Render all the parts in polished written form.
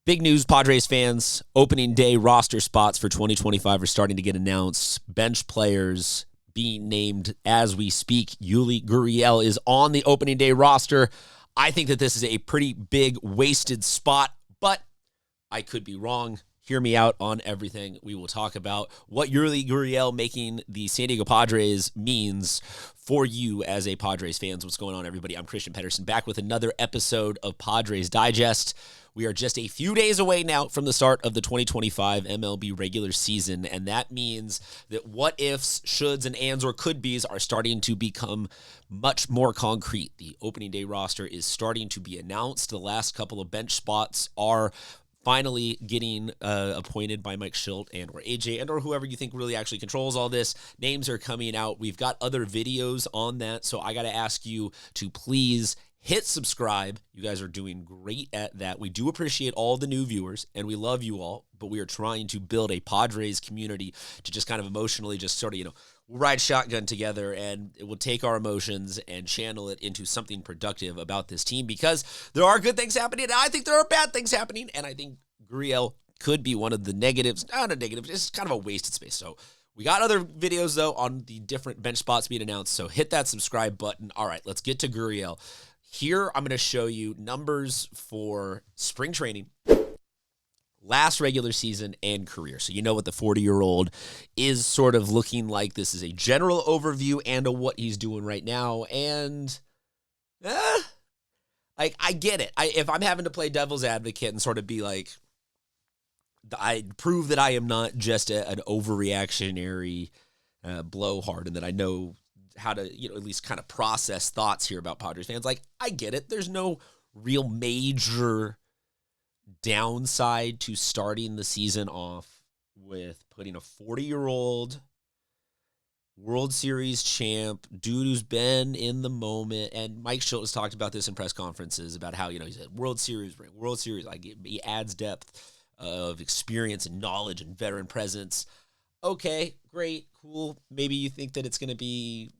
Big news, Padres fans. Opening day roster spots for 2025 are starting to get announced. Bench players being named as we speak. Yuli Gurriel is on the opening day roster. I think that this is a pretty big wasted spot, but I could be wrong. Hear me out on everything. We will talk about what Yuli Gurriel making the San Diego Padres means for you as a Padres fans. What's going on, everybody? I'm Christian Pedersen, back with another episode of Padres Digest. We are just a few days away now from the start of the 2025 MLB regular season, and that means that what ifs, shoulds, and ands or could be's are starting to become much more concrete. The opening day roster is starting to be announced. The last couple of bench spots are finally getting appointed by Mike Shildt and or AJ and or whoever you think really actually controls all this. Names are coming out. We've got other videos on that, so I got to ask you to please hit subscribe. You guys are doing great at that. We do appreciate all the new viewers, and we love you all, but we are trying to build a Padres community to just kind of emotionally just sort of, we'll ride shotgun together, and it will take our emotions and channel it into something productive about this team, because there are good things happening, and I think there are bad things happening, and I think Gurriel could be one of the negatives. Not a negative, it's kind of a wasted space. So we got other videos, though, on the different bench spots being announced, so hit that subscribe button. All right, let's get to Gurriel. Here, I'm going to show you numbers for spring training, last regular season, and career. So you know what the 40-year-old is sort of looking like. This is a general overview and of what he's doing right now. And I get it. If I'm having to play devil's advocate and sort of be like, I prove that I am not just an overreactionary blowhard, and that I know how to, at least kind of process thoughts here about Padres fans. Like, I get it. There's no real major downside to starting the season off with putting a 40-year-old World Series champ, dude who's been in the moment, and Mike Shildt has talked about this in press conferences about how, he said World Series ring, World Series, like he adds depth of experience and knowledge and veteran presence. Okay, great, cool. Maybe you think that it's going to be,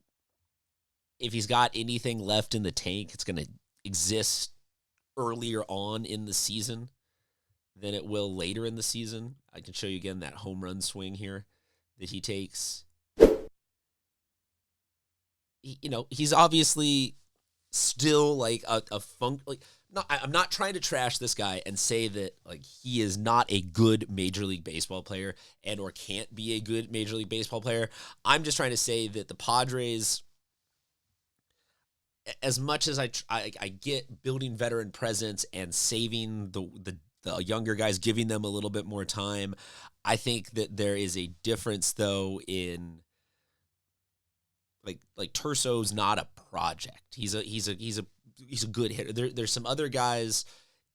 if he's got anything left in the tank, it's going to exist earlier on in the season than it will later in the season. I can show you again that home run swing here that he takes. He's obviously still like a funk. I'm not trying to trash this guy and say that like he is not a good Major League Baseball player and or can't be a good Major League Baseball player. I'm just trying to say that the Padres, as much as I get building veteran presence and saving the younger guys, giving them a little bit more time, I think that there is a difference, though, in like Turso's not a project. He's a good hitter. There's some other guys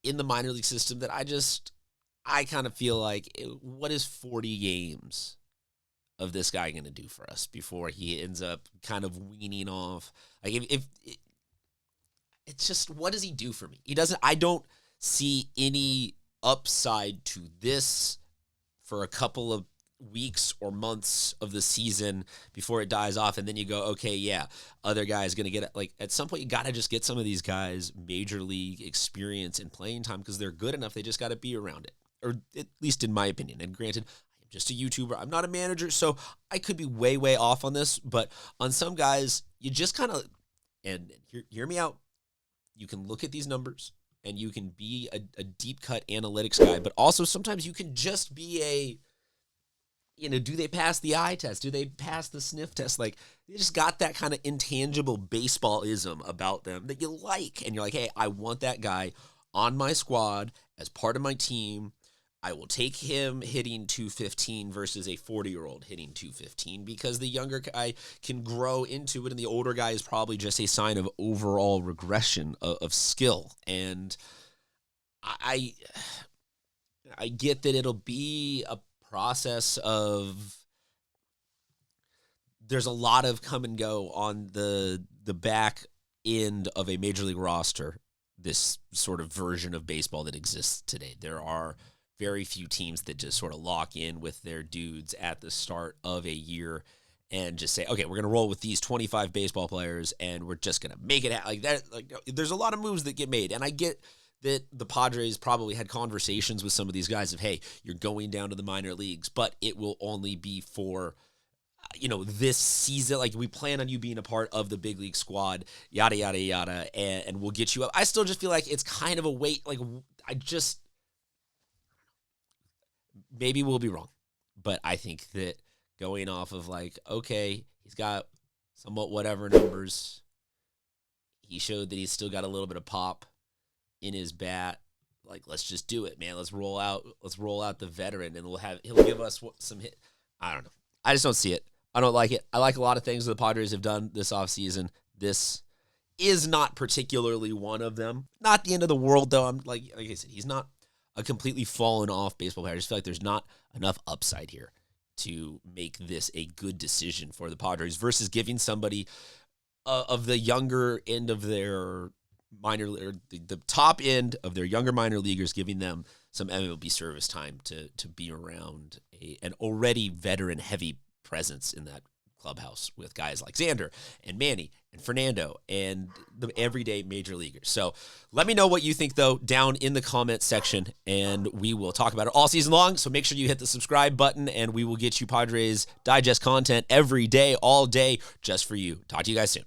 in the minor league system that I kind of feel like, what is 40 games of this guy going to do for us before he ends up kind of weaning off? Like, if it's just, what does he do for me? I don't see any upside to this for a couple of weeks or months of the season before it dies off. And then you go, okay, yeah, other guys going to get it. Like, at some point, you got to just get some of these guys major league experience and playing time, because they're good enough. They just got to be around it, or at least in my opinion. And granted, I'm just a YouTuber. I'm not a manager, so I could be way, way off on this. But on some guys, you just kind of, and hear me out. You can look at these numbers, and you can be a deep cut analytics guy, but also sometimes you can just be do they pass the eye test? Do they pass the sniff test? Like, they just got that kind of intangible baseballism about them that you like. And you're like, hey, I want that guy on my squad as part of my team. I will take him hitting 215 versus a 40-year-old hitting 215, because the younger guy can grow into it, and the older guy is probably just a sign of overall regression of skill. And I get that it'll be a process of, there's a lot of come and go on the back end of a major league roster, this sort of version of baseball that exists today. There are very few teams that just sort of lock in with their dudes at the start of a year and just say, okay, we're going to roll with these 25 baseball players and we're just going to make it happen. Like that. Like, there's a lot of moves that get made, and I get that the Padres probably had conversations with some of these guys of, hey, you're going down to the minor leagues, but it will only be for, this season. Like, we plan on you being a part of the big league squad, yada, yada, yada, and we'll get you up. I still just feel like it's kind of a wait. Like, maybe we'll be wrong, but I think that going off of like, okay, he's got somewhat whatever numbers. He showed that he's still got a little bit of pop in his bat. Like, let's just do it, man. Let's roll out the veteran, and he'll give us some hit. I don't know. I just don't see it. I don't like it. I like a lot of things that the Padres have done this offseason. This is not particularly one of them. Not the end of the world, though. I'm like I said, he's not a completely fallen off baseball player. I just feel like there's not enough upside here to make this a good decision for the Padres versus giving somebody of the younger end of their the top end of their younger minor leaguers, giving them some MLB service time to be around an already veteran heavy presence in that clubhouse with guys like Xander and Manny and Fernando and the everyday major leaguers. So let me know what you think, though, down in the comments section, and we will talk about it all season long. So make sure you hit the subscribe button, and we will get you Padres Digest content every day, all day, just for you. Talk to you guys soon.